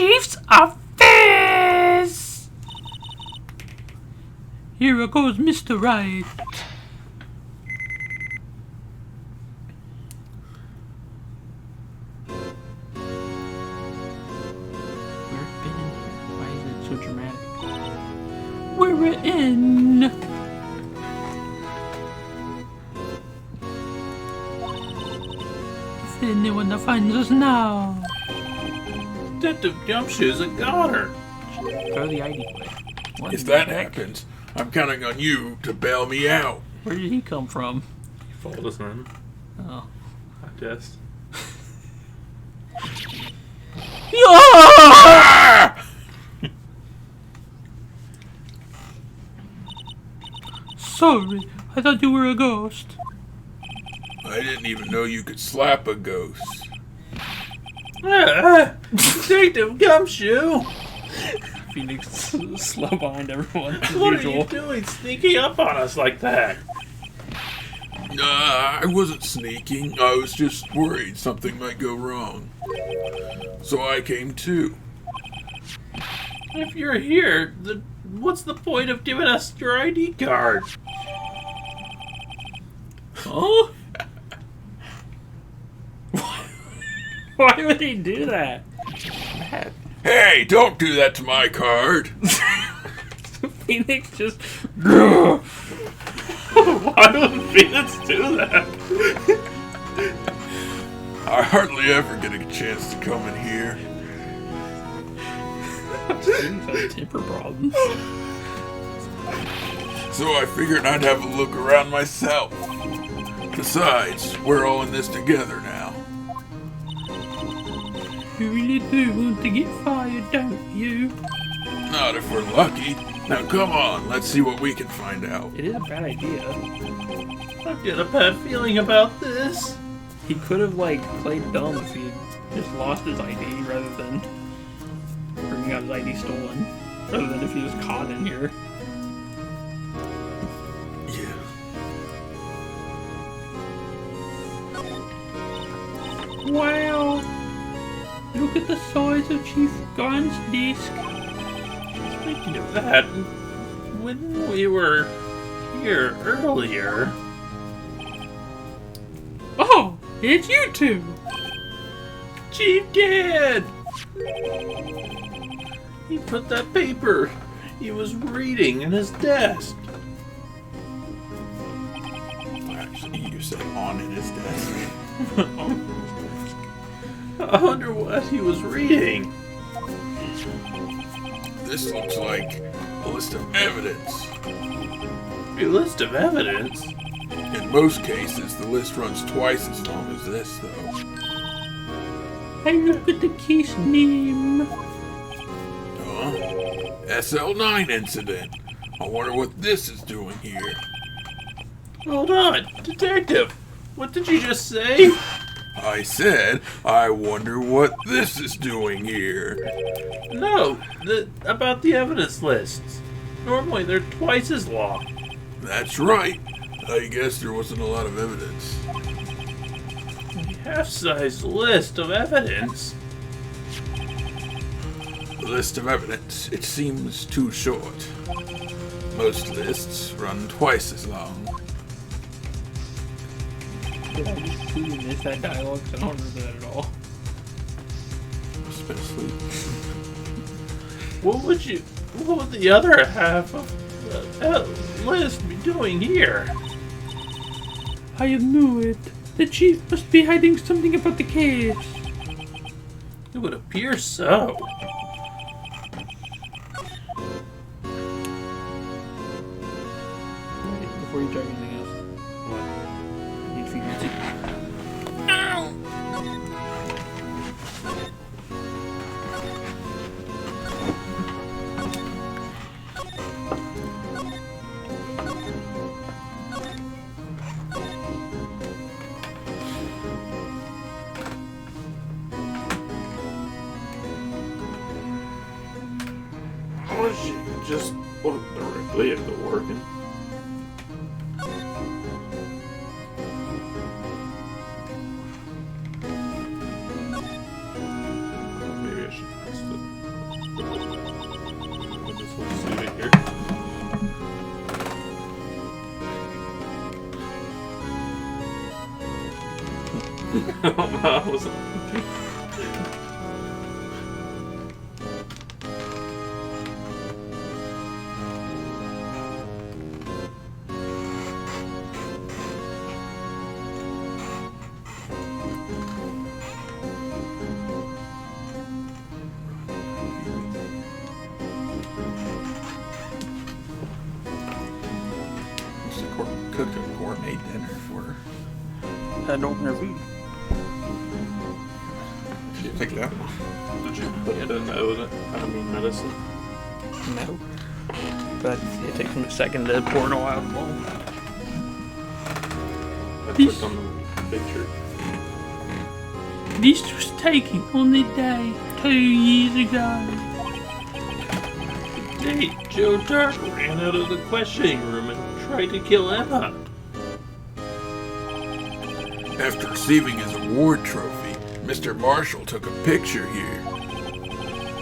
chief's office! Here goes Mr. Wright. So dramatic. We're in. If anyone finds us now. Detective Gumshoe's a goner. Throw the ID away. If that happens, I'm counting on you to bail me out. Where did he come from? He followed us in. Oh. I guess. Ah! Sorry, I thought you were a ghost. I didn't even know you could slap a ghost. Detective Gumshoe! Phoenix slow behind everyone as What usual. are you doing sneaking up on us like that? I wasn't sneaking. I was just worried something might go wrong. So I came too. If you're here, what's the point of giving us your ID card? Huh? Why would he do that? Hey, don't do that to my card. Phoenix just... Why would Phoenix do that? I hardly ever get a chance to come in here. Phoenix has temper problems. So I figured I'd have a look around myself. Besides, we're all in this together now. You really do want to get fired, don't you? Not if we're lucky. Now come on, let's see what we can find out. It is a bad idea. I get a bad feeling about this. He could have, like, played dumb if he had just lost his ID rather than bringing out his ID stolen. Rather than if he was caught in here. Yeah. Wow! Look at the size of Chief Gant's desk. Speaking of that, when we were here earlier... Oh! It's you two! Chief Gant! He put that paper he was reading in his desk. Actually, you said on in his desk. I wonder what he was reading. This looks like a list of evidence. A list of evidence? In most cases, the list runs twice as long as this, though. I look at the case name. Huh? SL9 incident. I wonder what this is doing here. Hold on, Detective. What did you just say? I said, I wonder what this is doing here. No, about the evidence lists. Normally they're twice as long. That's right. I guess there wasn't a lot of evidence. A half-sized list of evidence. The list of evidence, it seems too short. Most lists run twice as long. Did I just completely miss that dialogue? 'Cause I don't remember that at all. I've been asleep. What would the other half of the list be doing here? I knew it. The chief must be hiding something about the case. It would appear so. Before you try anything else. What? I need Phoenix. I wish you could just look directly at the organ. Maybe I should press the I was- Must have cooked a gourmet dinner for her. Had to open her food. Did you take that one? Did you put it in medicine? No. But it takes him a second to pour it all out of the bowl. I clicked on the picture. This was taken on the day 2 years ago. The day Joe Dark ran out of the questioning room and tried to kill Emma. After receiving his award trophy, Mr. Marshall took a picture here.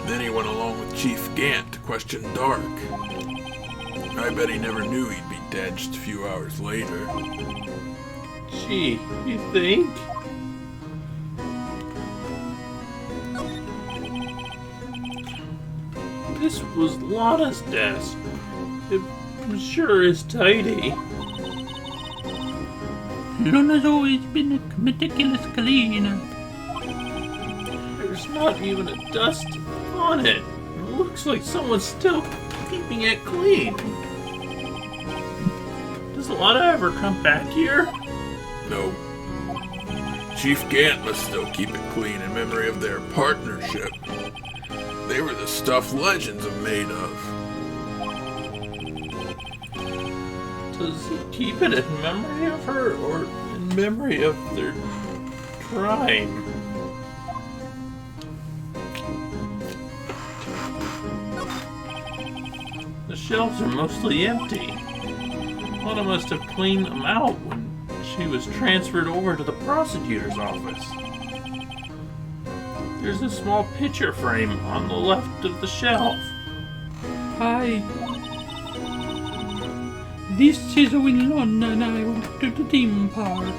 Then he went along with Chief Gant to question Dark. I bet he never knew he'd be dead just a few hours later. Gee, you think? This was Lana's desk. It sure is tidy. Luna's always been a meticulous cleaner. There's not even a dust on it. It looks like someone's still keeping it clean. Does Lana ever come back here? No. Chief Gant must still keep it clean in memory of their partnership. They were the stuff legends are made of. Does he keep it in memory of her or in memory of their crime? The shelves are mostly empty. Lana must have cleaned them out when she was transferred over to the prosecutor's office. There's a small picture frame on the left of the shelf. Hi. This is when Lana and I went to the theme park.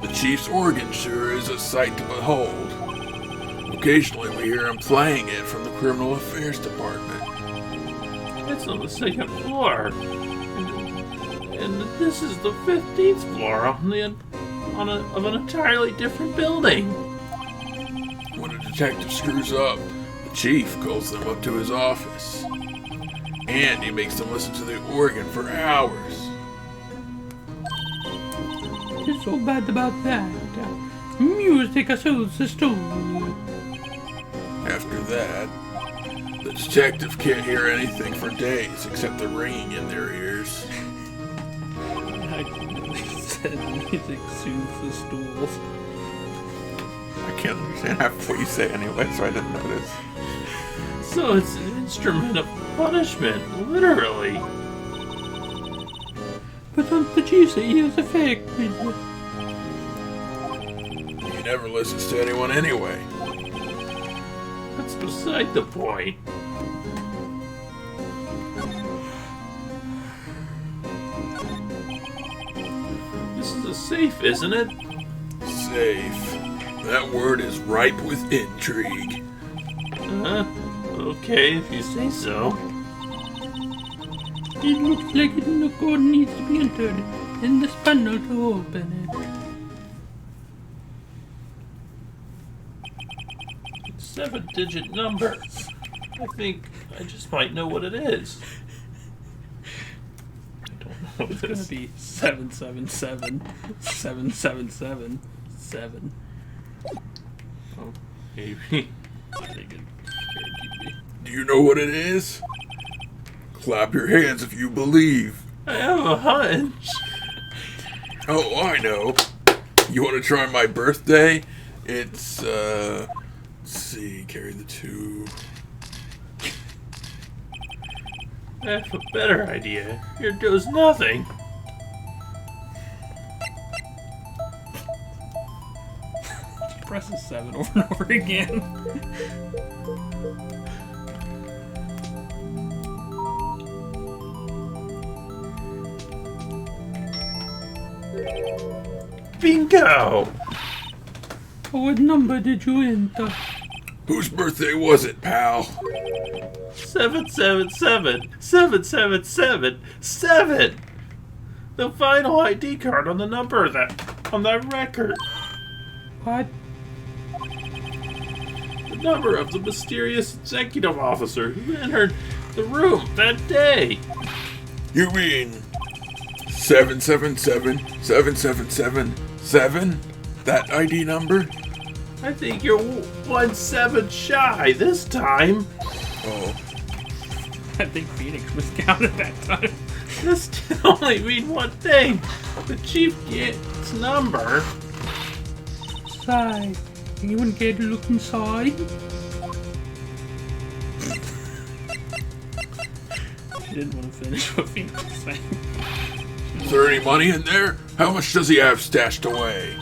The Chief's organ sure is a sight to behold. Occasionally we hear him playing it from the Criminal Affairs Department. It's on the second floor. And this is the 15th floor of an entirely different building. When a detective screws up, the Chief calls them up to his office. And he makes them listen to the organ for hours. What's so bad about that? Music soothes the soul. After that, the detective can't hear anything for days except the ringing in their ears. I said music soothes the stools. I can't understand half of what you say anyway, so I didn't notice. So it's an instrument of punishment, literally. But don't the Chief say he is affected? He never listens to anyone anyway. That's beside the point. This is a safe, isn't it? Safe. That word is ripe with intrigue. Okay, if you say so. It looks like the code needs to be entered in the panel to open it. It's a 7-digit number. I think I just might know what it is. I don't know what It's it gonna is. be 777 777 7. Oh, maybe. Do you know what it is? Clap your hands if you believe. I have a hunch. Oh, I know. You want to try my birthday? It's, let's see, carry the 2. I have a better idea. Here goes nothing. Presses 7 over and over again. Bingo! What number did you enter? Whose birthday was it, pal? 777 777 7. The final ID card on the number of that record. What? The number of the mysterious executive officer who entered the room that day. You mean 777-777-7? That ID number? I think you're 1/7 shy this time. Oh, I think Phoenix miscounted that time. This can only mean one thing. The Chief Gant's number. Inside. Anyone care to look inside? She didn't want to finish what Phoenix was saying. is there any money in there? How much does he have stashed away?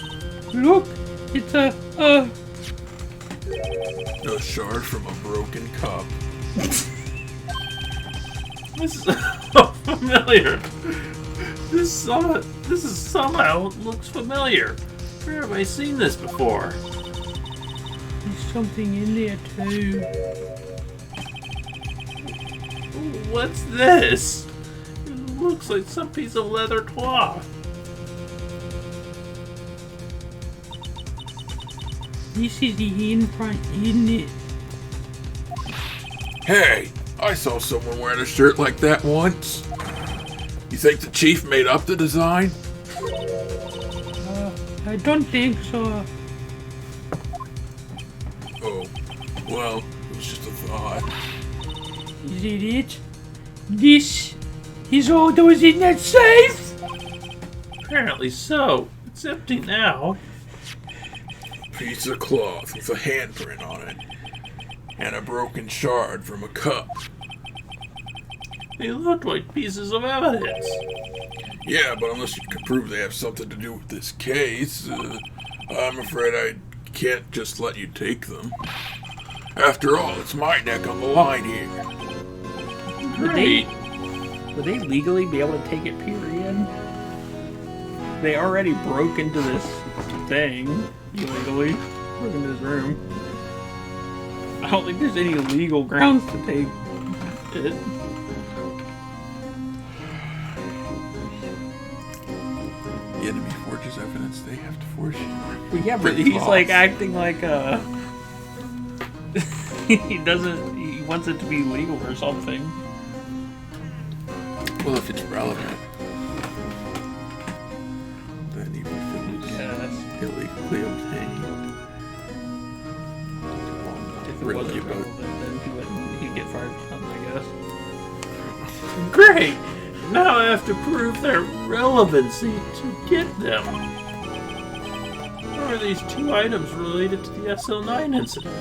Look, it's a shard from a broken cup. This is so familiar. This somehow looks familiar. Where have I seen this before? There's something in there too. What's this? It looks like some piece of leather cloth. This is the handprint, isn't it? Hey, I saw someone wearing a shirt like that once. You think the chief made up the design? I don't think so. Oh, well, it was just a thought. Is it it? This is all that was in that safe? Apparently so. It's empty now. Piece of cloth with a handprint on it. And a broken shard from a cup. They look like pieces of evidence. Yeah, but unless you can prove they have something to do with this case, I'm afraid I can't just let you take them. After all, it's my neck on the line here. Great. Would they legally be able to take it, period? They already broke into this thing illegally. Broke into this room. I don't think there's any legal grounds to take it. The enemy forges evidence, they have to force you. Well, yeah, but Pretty he's close. like acting like he wants it to be legal or something. Well, if it's relevant, then even if it was Yes. illegally obtained. If it Really wasn't about- relevant, then he'd get fired from something, I guess. Great! Now I have to prove their relevancy to get them. How are these two items related to the SL9 incident?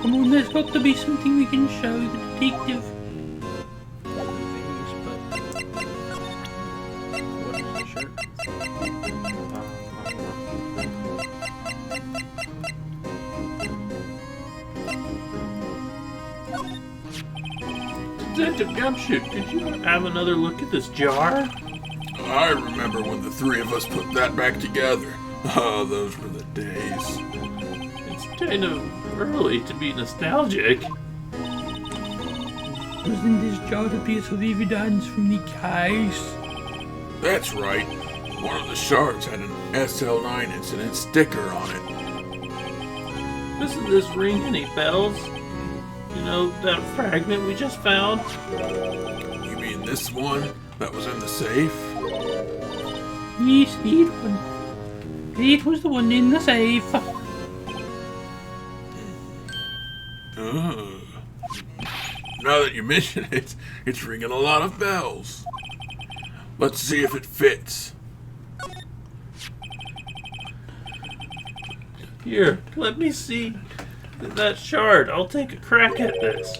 Come on, there's got to be something we can show the detective. What is the shirt? Detective Gumshoe, did you have another look at this jar? I remember when the three of us put that back together. Oh, those were the days. It's kind of early to be nostalgic. Wasn't this jar a piece of evidence from the case? That's right. One of the shards had an SL9 incident sticker on it. Doesn't this ring any bells? You know, that fragment we just found? You mean this one that was in the safe? Yes, that one. That was the one in the safe. Now that you mention it, it's ringing a lot of bells. Let's see if it fits. Here, let me see that shard. I'll take a crack at this.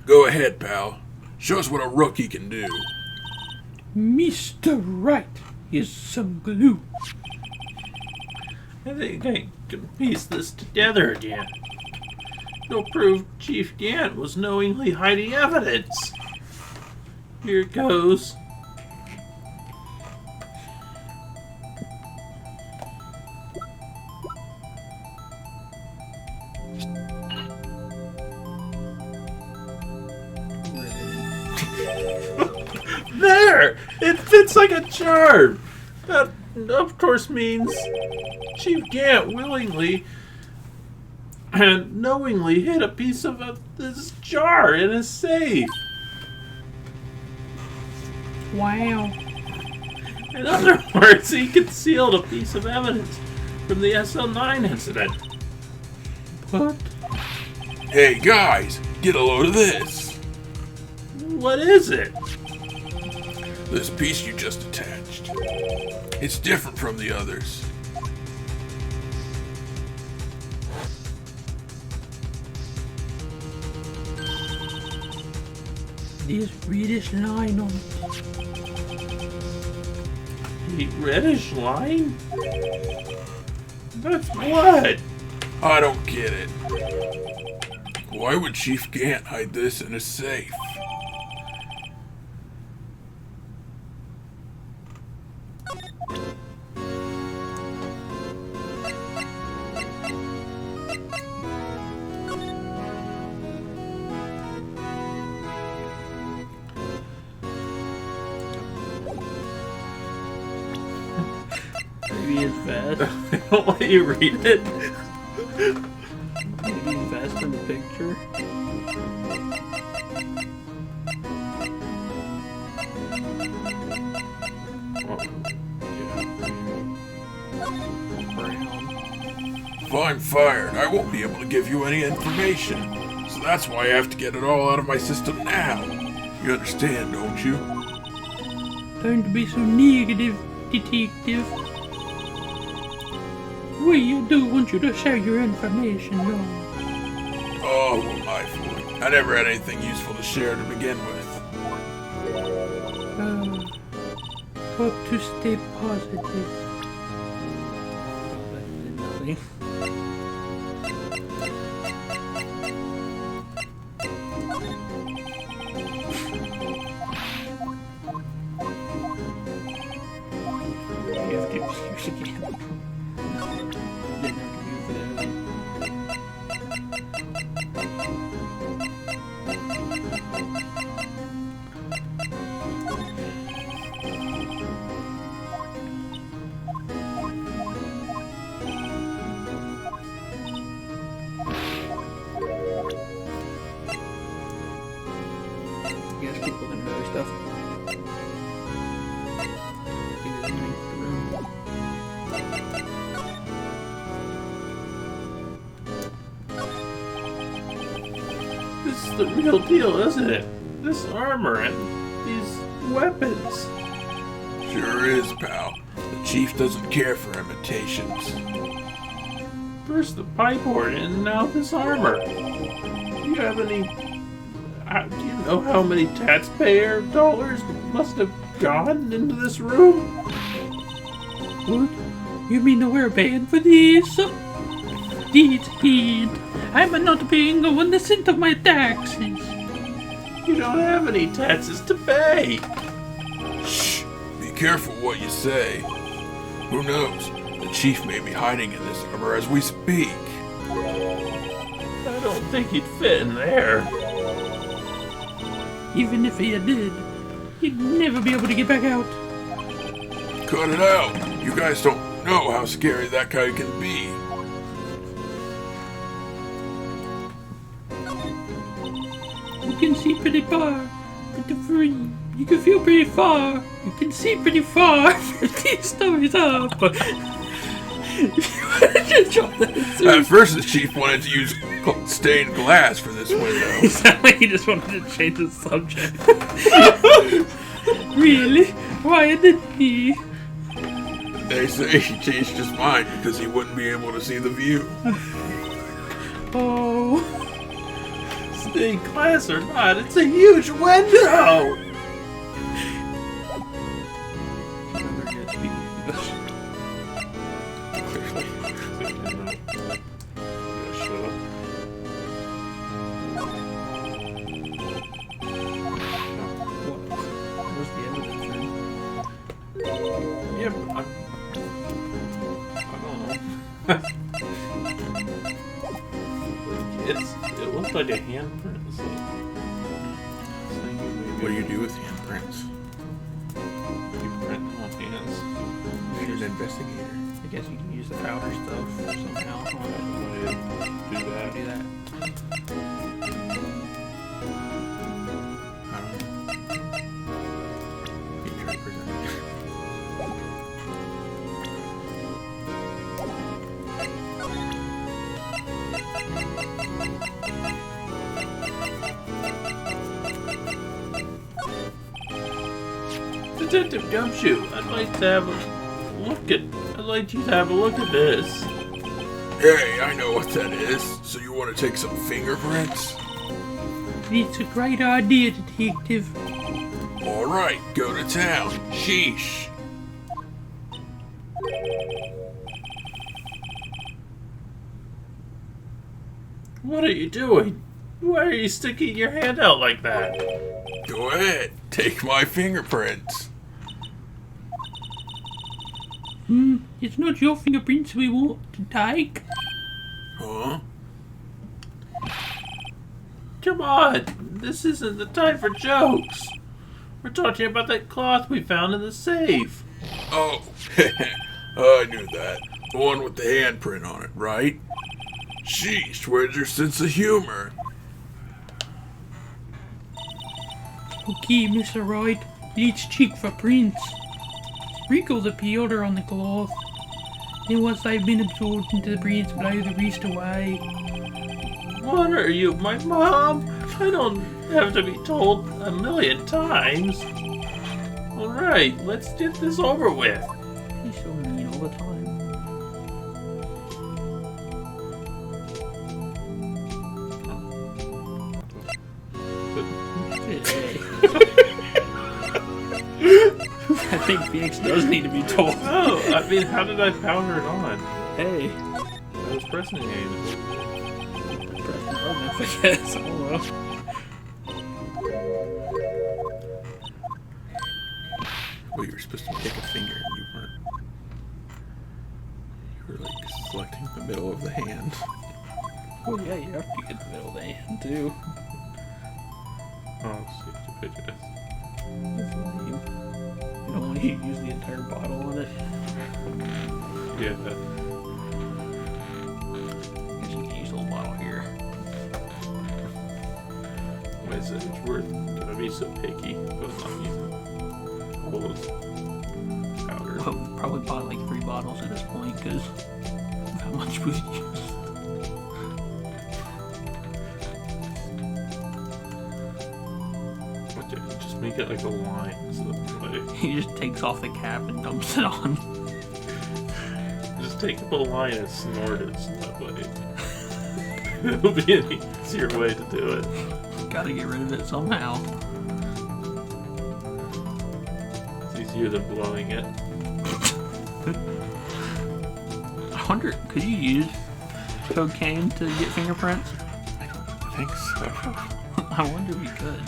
Go ahead, pal. Show us what a rookie can do. Mr. Wright, here's some glue. I think I can piece this together again. It'll prove Chief Gant was knowingly hiding evidence. Here it goes. jar! It fits like a jar! That, of course, means Chief Gant willingly and knowingly hid a piece of this jar in his safe. Wow. In other words, he concealed a piece of evidence from the SL9 incident. What? Hey guys, get a load of this. What is it? This piece you just attached. It's different from the others. This reddish line on it. The reddish line? That's what? I don't get it. Why would Chief Gant hide this in a safe? Maybe it's fast. They don't let you read it. Maybe it's fast in the picture. Brown. If I'm fired, I won't be able to give you any information. So that's why I have to get it all out of my system now. You understand, don't you? Don't be so negative, detective. We do want you to share your information, though. Oh, what am I fooling? I never had anything useful to share to begin with. Hope to stay positive. Nothing. You have to use again. Didn't have to use that. You guys keep looking at other stuff. This is the real deal, isn't it? This armor and these weapons. Sure is, pal. The chief doesn't care for imitations. First the pipe organ, and now this armor. Do you have any... do you know how many taxpayer dollars must have gone into this room? What? You mean that we're paying for these? Indeed. I'm not paying 1 cent of my taxes. You don't have any taxes to pay. Shh! Be careful what you say. Who knows? The chief may be hiding in this armor as we speak. I don't think he'd fit in there. Even if he did, he'd never be able to get back out. Cut it out! You guys don't know how scary that guy can be. You can see pretty far, but you can feel pretty far. You can see pretty far. 15 stories up. At first, the chief wanted to use stained glass for this window. It sounded like he just wanted to change the subject. Really? Why did he? They say he changed his mind because he wouldn't be able to see the view. Oh. Stained glass or not, it's a huge window! Yeah, but I don't know. It looked like a handprint. So What do you do with handprints? investigator. I guess you can use the powder stuff somehow. Do that. Do that. I don't know. Can you try to present it? Detective Gumshoe, I'd like you to have a look at this. Hey, I know what that is. So you want to take some fingerprints? It's a great idea, Detective. All right, go to town. Sheesh. What are you doing? Why are you sticking your hand out like that? Go ahead, take my fingerprints. It's not your fingerprints we want to take. Huh? Come on, this isn't the time for jokes. We're talking about that cloth we found in the safe. Oh, I knew that. The one with the handprint on it, right? Sheesh, where's your sense of humor? Okay, Mr. Wright, let's check for prints. Sprinkle the powder on the cloth. Then once they've been absorbed into the prints, blow the rest away. What are you, my mom? I don't have to be told a million times. Alright, let's get this over with. He's so mean all the time. I think Phoenix does need to be told. Oh, I mean, how did I powder it on? Hey. I was pressing it. I guess. I don't know. Well, you were supposed to pick a finger and you weren't. You were like selecting the middle of the hand. Oh yeah, you have to get the middle of the hand too. Oh, see, the picture. That's lame. You don't want to use the entire bottle on it. Yeah. I guess you can use a little bottle here. Why is it worth to be so picky about not using all those powder? Well, we probably bought like 3 bottles at this point because of how much we used. Just make it like a line. So like, He just takes off the cap and dumps it on. just take up a line and snort it so that way. It'll be an easier way to do it. Gotta get rid of it somehow. It's easier than blowing it. I wonder, could you use cocaine to get fingerprints? I don't think so. I wonder if we could.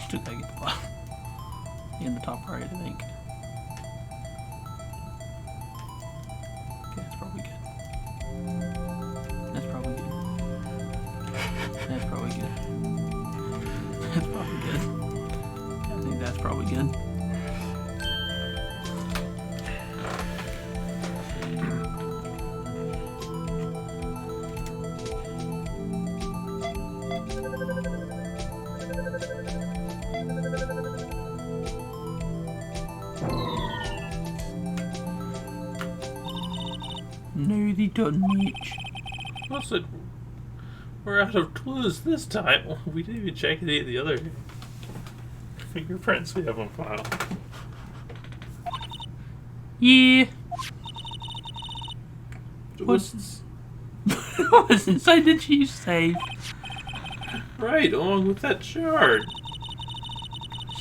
Still gotta get the bottom. In the top right, I think. Okay, that's probably good. That's probably good. That's probably good. That's probably good. I think that's probably good. No, they don't match. Plus, we're out of clues this time. We didn't even check any of the other fingerprints we have on file. Yeah. What's What's inside the chief safe? right, along with that shard?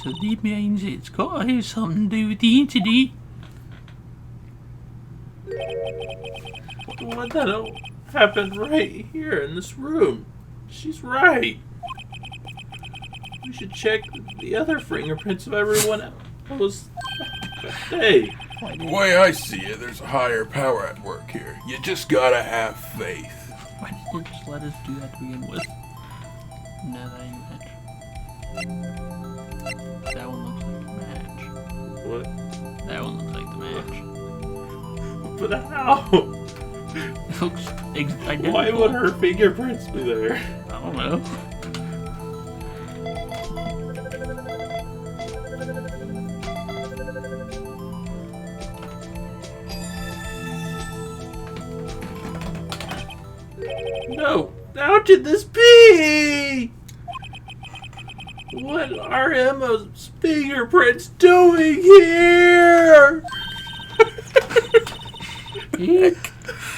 So that means it's got to have something to do with the incident. The one that happened right here in this room. She's right. We should check the other fingerprints of everyone else that day. The way I see it, there's a higher power at work here. You just gotta have faith. Why didn't you just let us do that to begin with? No, that ain't a match. That one looks like a match. But how? It looks identical. Why would her fingerprints be there? I don't know. No! How could this be? What are Emma's fingerprints doing here? Ick,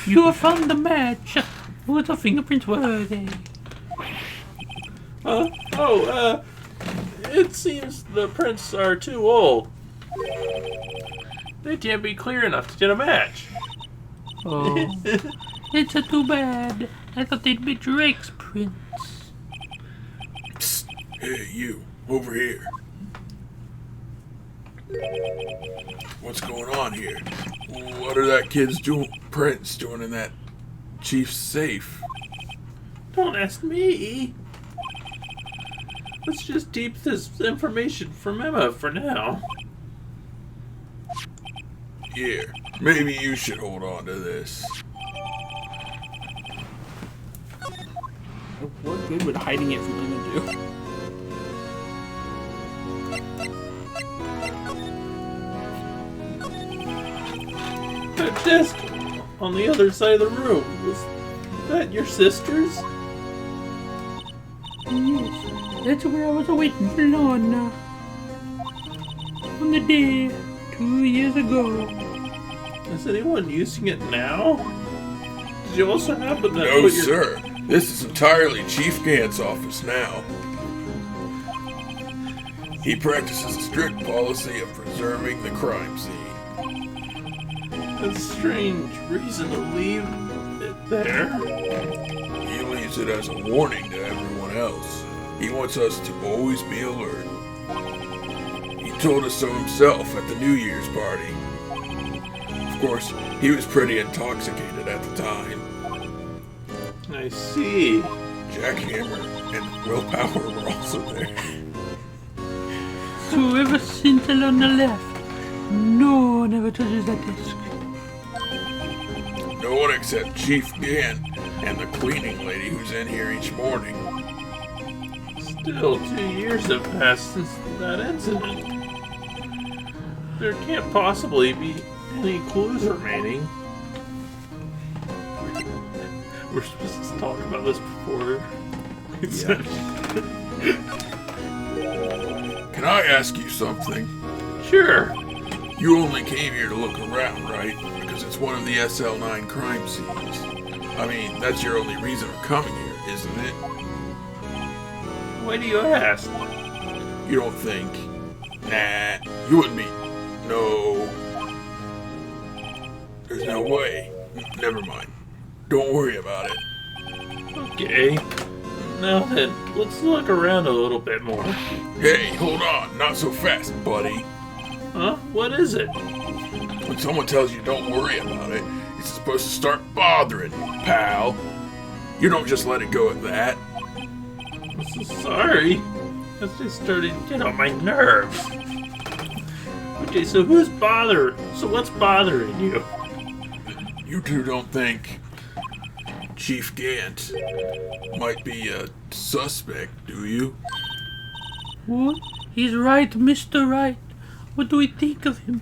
you have found the match. What the fingerprints were they? It seems the prints are too old. They can't be clear enough to get a match. Oh, it's a too bad. I thought they'd be Drake's prints. Psst. Hey, you, over here. What's going on here? What are that kid's prints doing in that chief's safe? Don't ask me. Let's just keep this information from Emma for now. Here, maybe you should hold on to this. What good would hiding it from Emma do? That desk on the other side of the room, was that your sister's? Yes, that's where I was awaiting for Lorna. On the day 2 years ago. Is anyone using it now? Did you also happen to No, put your... sir. This is entirely Chief Gant's office now. He practices a strict policy of preserving the crime scene. That's a strange reason to leave it there. He leaves it as a warning to everyone else. He wants us to always be alert. He told us so himself at the New Year's party. Of course, he was pretty intoxicated at the time. I see. Jackhammer and Willpower were also there. So ever since Lorna left, no one ever touches that desk. No one except Chief Gant and the cleaning lady who's in here each morning. Still, 2 years have passed since that incident. There can't possibly be any clues remaining. We're supposed to talk about this before. Can I ask you something? Sure. You only came here to look around, right? Because it's one of the SL9 crime scenes. I mean, that's your only reason for coming here, isn't it? Why do you ask? You don't think? Nah, you wouldn't be. No. There's no way. Never mind. Don't worry about it. Okay. Now then, let's look around a little bit more. Hey, hold on. Not so fast, buddy. Huh? What is it? When someone tells you don't worry about it, it's supposed to start bothering you, pal. You don't just let it go at that. I'm so sorry. That's just starting to get on my nerves. Okay, so what's bothering you? You two don't think Chief Gant might be a suspect, do you? What? He's right, Mr. Wright. What do we think of him?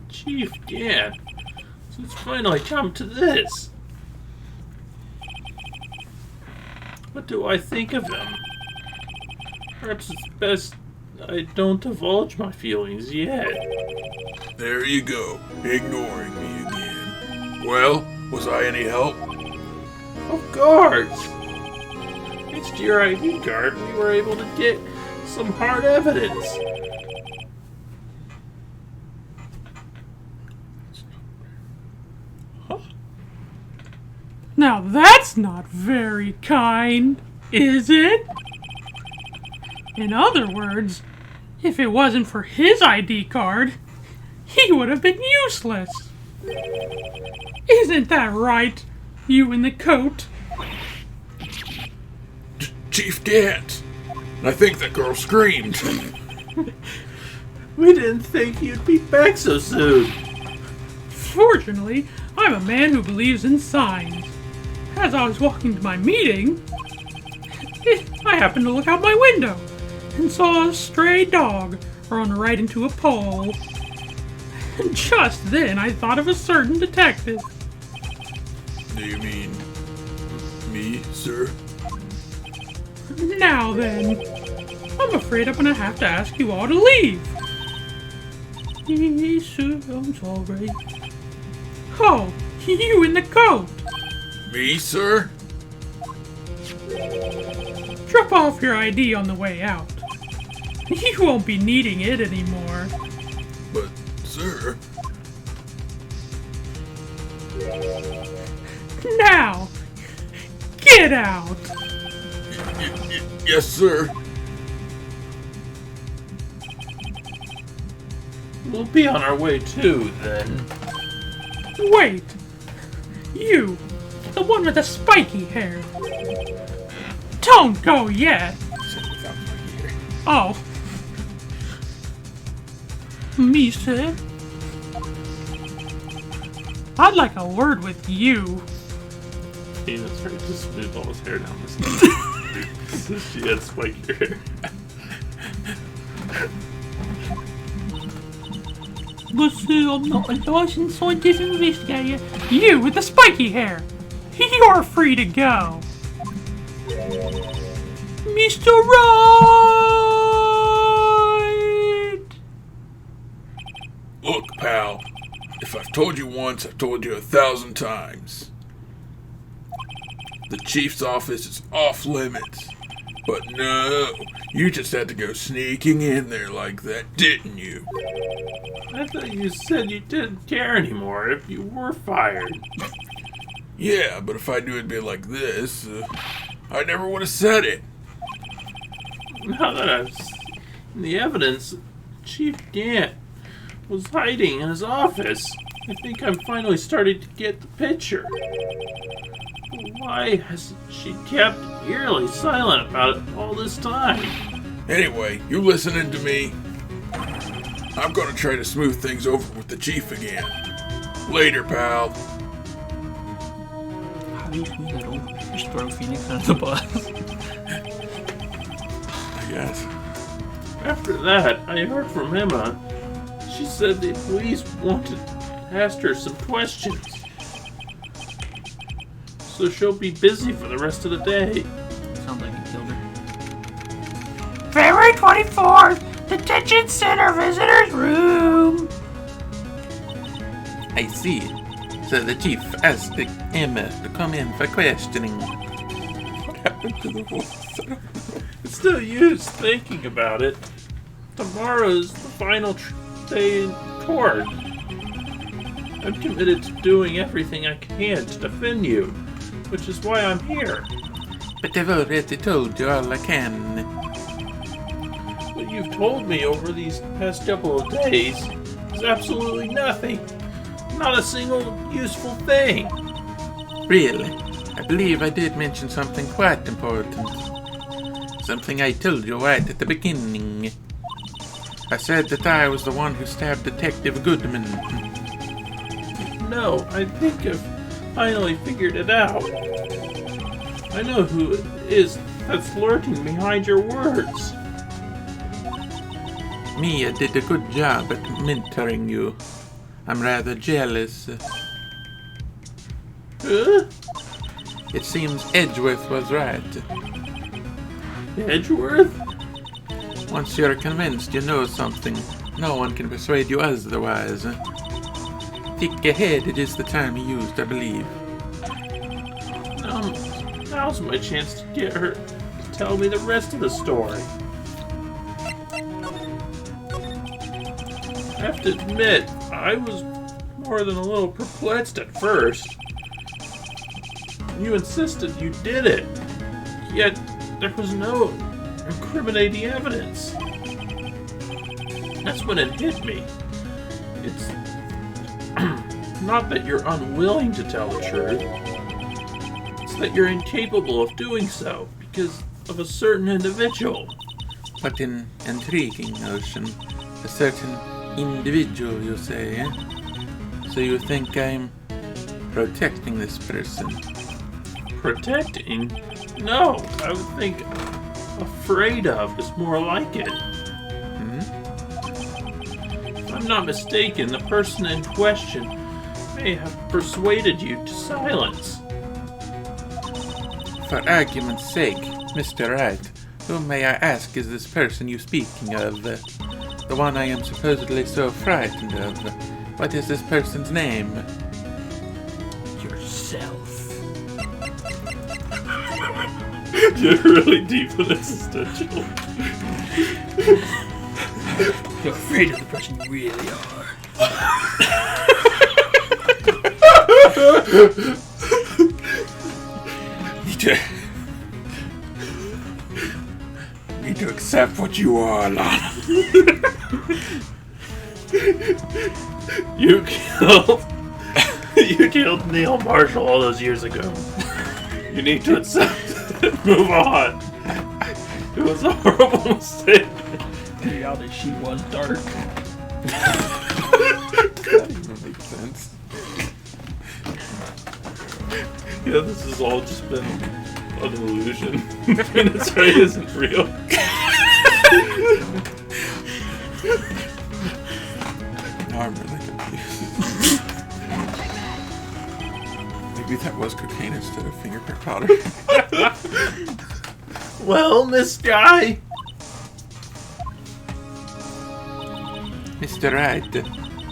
Chief Gant. So it's finally come to this. What do I think of him? Perhaps it's best I don't divulge my feelings yet. There you go, ignoring me again. Well, was I any help? Of course! Thanks to your ID card, we were able to get some hard evidence. Now that's not very kind, is it? In other words, if it wasn't for his ID card, he would have been useless. Isn't that right, you in the coat? Chief Gant! I think that girl screamed. We didn't think you'd be back so soon. Fortunately, I'm a man who believes in signs. As I was walking to my meeting, I happened to look out my window and saw a stray dog run right into a pole. And just then I thought of a certain detective. Do you mean me, sir? Now then, I'm afraid I'm gonna have to ask you all to leave. Yes, sir, I'm sorry. Oh, you in the coat. Me, sir? Drop off your ID on the way out. You won't be needing it anymore. But, sir... Now, get out. Yes, sir. We'll be on our way too, then. Wait. You, the one with the spiky hair. Don't go yet. Oh. Me, sir? I'd like a word with you. Tina's trying to smooth all his hair down his neck. So she had spiky hair. But sir, I'm not a licensed scientific investigator. You with the spiky hair. You're free to go. Mr. Wright! Look, pal. If I've told you once, I've told you 1,000 times. The chief's office is off limits. But no, you just had to go sneaking in there like that, didn't you? I thought you said you didn't care anymore if you were fired. Yeah, but if I knew it'd be like this, I never would have said it. Now that I've seen the evidence, Chief Gant was hiding in his office. I think I'm finally starting to get the picture. But why has she kept eerily silent about it all this time? Anyway, you listening to me? I'm gonna try to smooth things over with the chief again. Later, pal. How do you do that over? Just throw Phoenix under the bus. I guess. After that, I heard from Emma. She said the police wanted to ask her some questions. So she'll be busy for the rest of the day. Sounds like you killed her. February 24th, Detention Center Visitors Room. I see. So the chief asked Emma to come in for questioning. What happened to the voice? It's no use thinking about it. Tomorrow's the final day in court. I'm committed to doing everything I can to defend you, which is why I'm here. But I've already told you all I can. What you've told me over these past couple of days is absolutely nothing. Not a single useful thing. Really? I believe I did mention something quite important. Something I told you right at the beginning. I said that I was the one who stabbed Detective Goodman. No, I think I've finally figured it out. I know who it is that's lurking behind your words. Mia did a good job at mentoring you. I'm rather jealous. Huh? It seems Edgeworth was right. Edgeworth? Once you're convinced you know something, no one can persuade you otherwise. Thick-headed is the term he used, I believe. Now's my chance to get her to tell me the rest of the story. I have to admit, I was more than a little perplexed at first. You insisted you did it, yet there was no incriminating evidence. That's when it hit me. It's not that you're unwilling to tell the truth. It's that you're incapable of doing so because of a certain individual. What an intriguing notion. A certain individual, you say, eh? So you think I'm protecting this person? Protecting? No, I would think afraid of is more like it. If I'm not mistaken, the person in question may have persuaded you to silence. For argument's sake, Mr. Wright, whom may I ask is this person you speaking of? The one I am supposedly so frightened of. What is this person's name? Yourself. You're really deep and existential. You're afraid of the person you really are. Need to accept what you are, Lana. You killed Neil Marshall all those years ago. You need to accept it. Move on. It was a horrible mistake. In reality, she was dark. That even makes sense. Yeah, this has all just been an illusion. Venus Ray isn't real. Now I'm really confused. Maybe that was cocaine instead of fingerprint powder. Well, Miss Guy. Mr. Wright,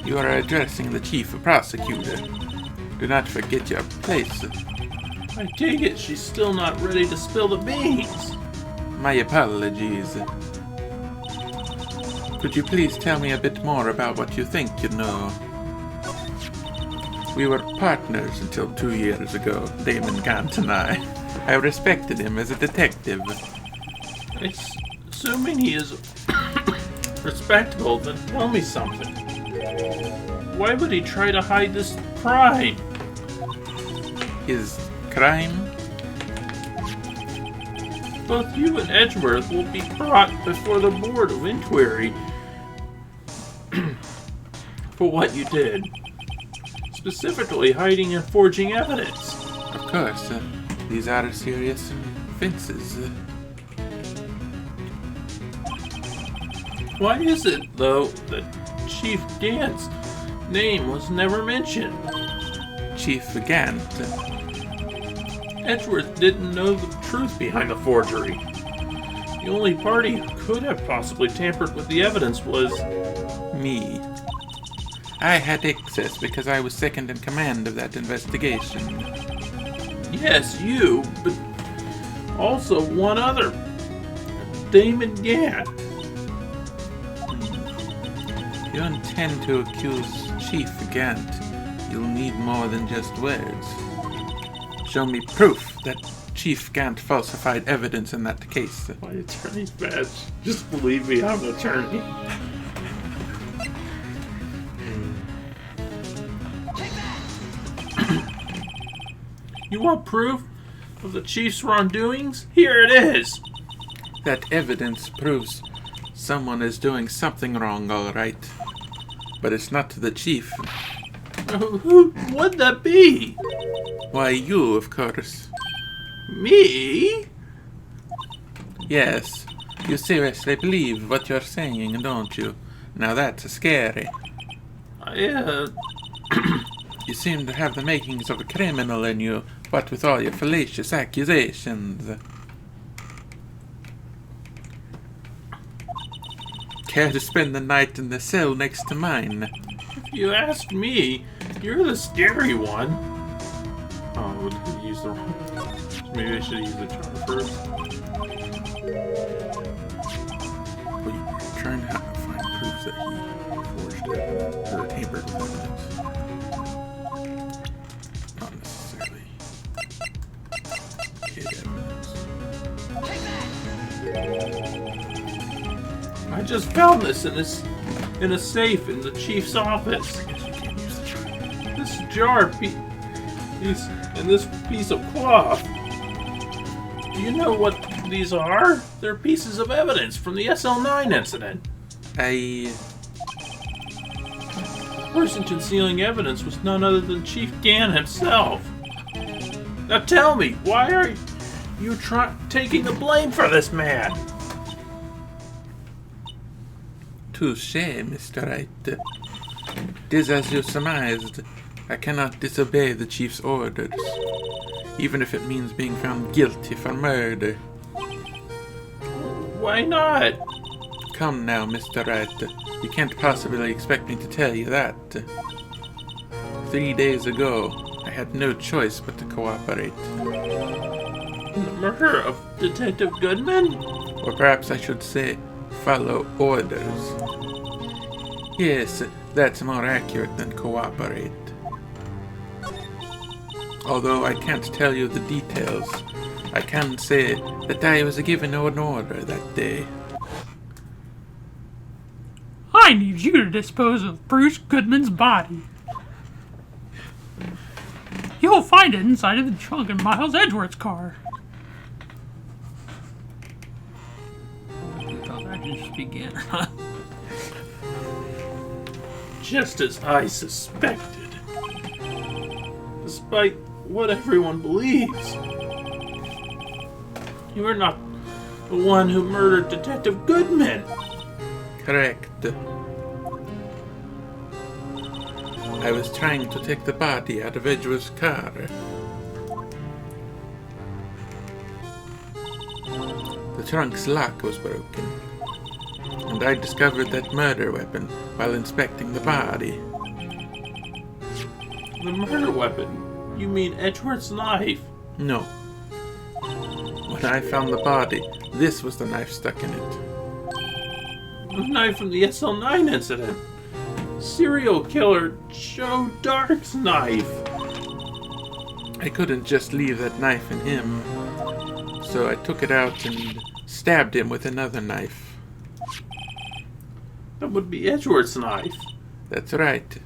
you are addressing the chief prosecutor. Do not forget your place. I take it she's still not ready to spill the beans. My apologies. Could you please tell me a bit more about what you think you know? We were partners until 2 years ago, Damon Gant and I. I respected him as a detective. Assuming he is respectable, then tell me something. Why would he try to hide this crime? His crime? Both you and Edgeworth will be brought before the board of inquiry for what you did. Specifically, hiding and forging evidence. Of course, these are serious offenses. Why is it, though, that Chief Gant's name was never mentioned? Chief Gant. Edgeworth didn't know the truth behind the forgery. The only party who could have possibly tampered with the evidence was Me. I had access because I was second in command of that investigation. yes, you, but also one other, Damon Gant. You intend to accuse Chief Gant. You'll need more than just words. Show me proof that Chief Gant falsified evidence in that case. My attorney's badge. Just believe me, I'm an attorney. You want proof of the chief's wrongdoings? Here it is. That evidence proves someone is doing something wrong, all right. But it's not to the chief. Who would that be? Why, you, of course. Me? Yes, you seriously believe what you're saying, don't you? Now that's scary. You seem to have the makings of a criminal in you, what with all your fallacious accusations. Care to spend the night in the cell next to mine? If you ask me, you're the scary one. Oh, did I use the wrong... Maybe I should use the chart first. Well, you're trying to find proof that he forged it, or tampered with evidence. Not necessarily hid evidence. I just found this in a safe in the chief's office. I guess you can't use the chart. This jar and this piece of cloth. Do you know what these are? They're pieces of evidence from the SL9 incident. I person concealing evidence was none other than Chief Gant himself. Now tell me, why are you taking the blame for this man? Touche, Mr. Wright. It is as you surmised. I cannot disobey the chief's orders, even if it means being found guilty for murder. Why not? Come now, Mr. Wright. You can't possibly expect me to tell you that. 3 days ago, I had no choice but to cooperate. The murder of Detective Goodman? Or perhaps I should say, follow orders. Yes, that's more accurate than cooperate. Although I can't tell you the details, I can say that I was given an order that day. I need you to dispose of Bruce Goodman's body. You'll find it inside of the trunk in Miles Edgeworth's car. Thought I just began. Just as I suspected. Despite what everyone believes. You are not the one who murdered Detective Goodman. Correct. I was trying to take the body out of Edgeworth's car. The trunk's lock was broken, and I discovered that murder weapon while inspecting the body. The murder weapon? You mean Edgeworth's knife? No. When I found the body, this was the knife stuck in it. The knife from the SL9 incident. Serial killer Joe Dark's knife. I couldn't just leave that knife in him, so I took it out and stabbed him with another knife. That would be Edgeworth's knife. That's right.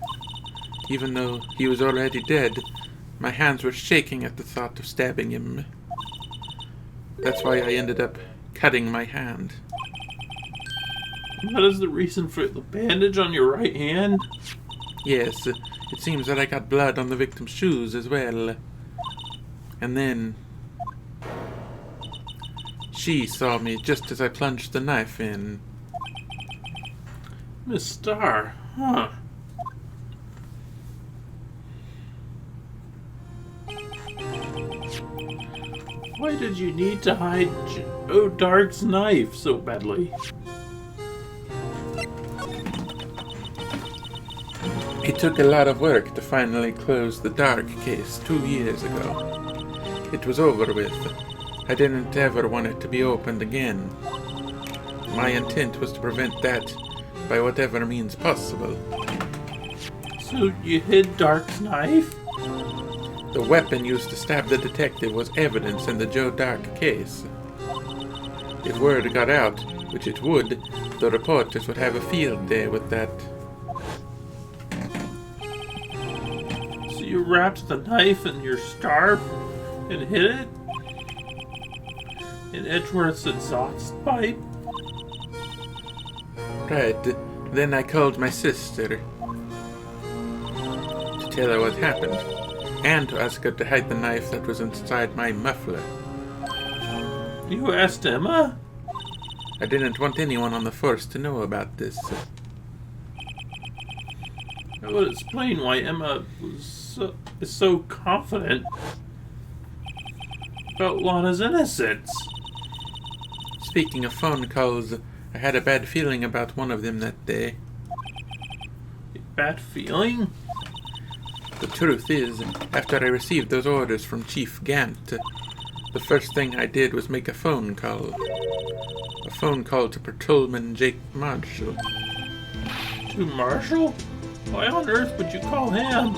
Even though he was already dead, my hands were shaking at the thought of stabbing him. That's why I ended up cutting my hand. That is the reason for the bandage on your right hand? Yes, it seems that I got blood on the victim's shoes as well. And then she saw me just as I plunged the knife in. Miss Starr, huh? Why did you need to hide Joe Dark's knife so badly? It took a lot of work to finally close the Dark case 2 years ago. It was over with. I didn't ever want it to be opened again. My intent was to prevent that by whatever means possible. So you hid Dark's knife? The weapon used to stab the detective was evidence in the Joe Dark case. If word got out, which it would, the reporters would have a field day with that. So you wrapped the knife in your scarf and hid it? In Edgeworth's exhaust pipe? Right. Then I called my sister to tell her what happened, and to ask her to hide the knife that was inside my muffler. You asked Emma? I didn't want anyone on the force to know about this. That would explain why Emma is so confident about Lana's innocence. Speaking of phone calls, I had a bad feeling about one of them that day. A bad feeling? The truth is, after I received those orders from Chief Gant, the first thing I did was make a phone call. A phone call to Patrolman Jake Marshall. To Marshall? Why on earth would you call him?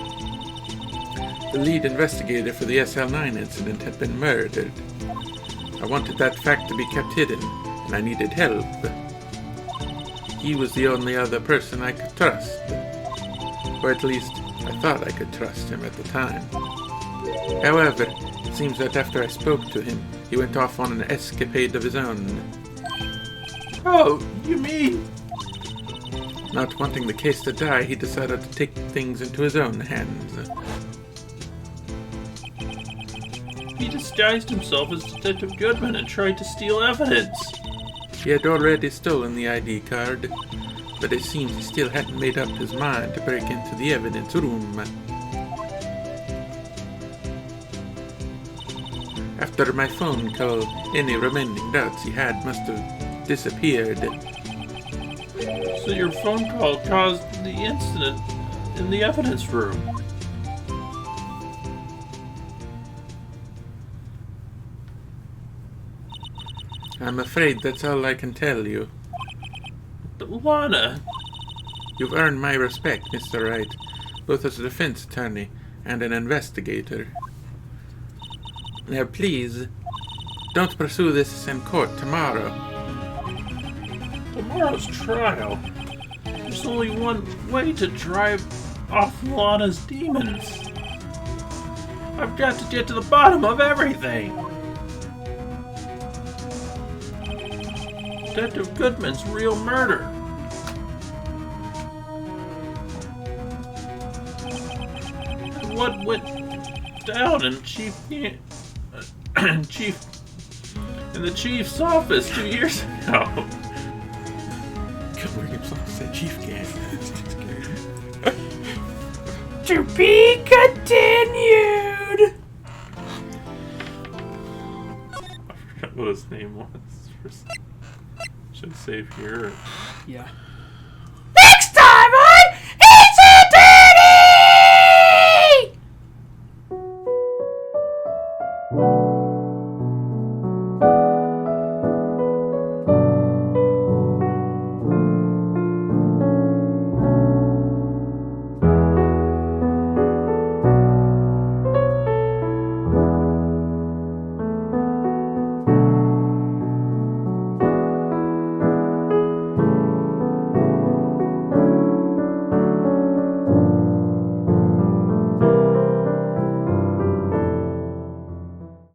The lead investigator for the SL9 incident had been murdered. I wanted that fact to be kept hidden, and I needed help. He was the only other person I could trust. Or at least, I thought I could trust him at the time. However, it seems that after I spoke to him, he went off on an escapade of his own. Oh, you mean? Not wanting the case to die, he decided to take things into his own hands. He disguised himself as Detective Goodman and tried to steal evidence. He had already stolen the ID card, but it seems he still hadn't made up his mind to break into the evidence room. After my phone call, any remaining doubts he had must have disappeared. So your phone call caused the incident in the evidence room. I'm afraid that's all I can tell you. But Lana... You've earned my respect, Mr. Wright, both as a defense attorney and an investigator. Now please, don't pursue this in court tomorrow. Tomorrow's trial. There's only one way to drive off Lana's demons. I've got to get to the bottom of everything. Detective Goodman's real murder. What went down in the chief's office 2 years ago? Couldn't bring himself to say Chief Gant. To be continued! I forgot what his name was. Should I save here? Yeah.